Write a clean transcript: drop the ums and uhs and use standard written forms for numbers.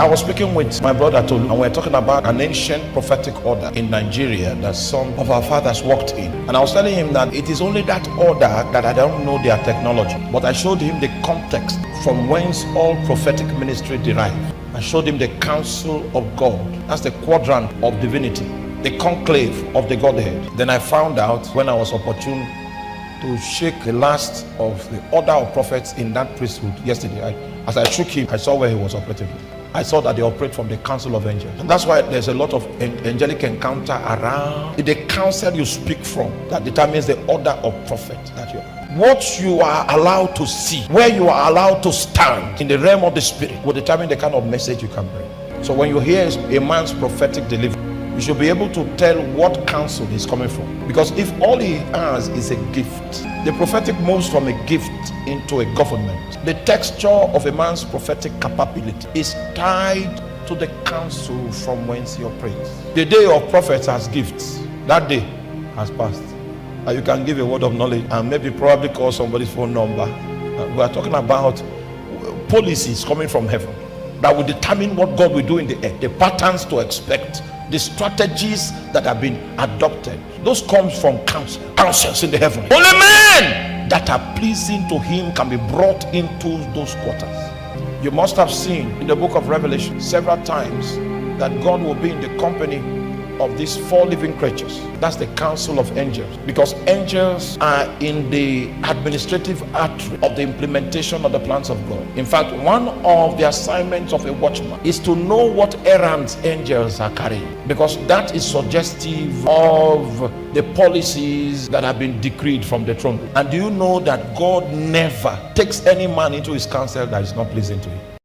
I was speaking with my brother Tolu, and we were talking about an ancient prophetic order in Nigeria that some of our fathers walked in. And I was telling him that it is only that order that I don't know their technology. But I showed him the context from whence all prophetic ministry derive. I showed him the counsel of God. That's the quadrant of divinity, the conclave of the Godhead. Then I found out, when I was opportune to shake the last of the order of prophets in that priesthood yesterday, as I shook him, I saw where he was operating. I saw that they operate from the council of angels. And that's why there's a lot of angelic encounter around. It's the counsel you speak from that determines the order of prophet that you're. What you are allowed to see, where you are allowed to stand in the realm of the spirit, will determine the kind of message you can bring. So when you hear a man's prophetic delivery, you should be able to tell what counsel he's coming from. Because if all he has is a gift, the prophetic moves from a gift into a government. The texture of a man's prophetic capability is tied to the counsel from whence he operates. The day of prophets has gifts. That day has passed. And you can give a word of knowledge and maybe probably call somebody's phone number. We are talking about policies coming from heaven that will determine what God will do in the earth, the patterns to expect, the strategies that have been adopted. Those comes from counsels in the heaven. Only men that are pleasing to him can be brought into those quarters. You must have seen in the book of Revelation several times that God will be in the company of these four living creatures. That's the council of angels, because angels are in the administrative artery of the implementation of the plans of God. In fact, one of the assignments of a watchman is to know what errands angels are carrying, because that is suggestive of the policies that have been decreed from the throne. And do you know that God never takes any man into his counsel that is not pleasing to him?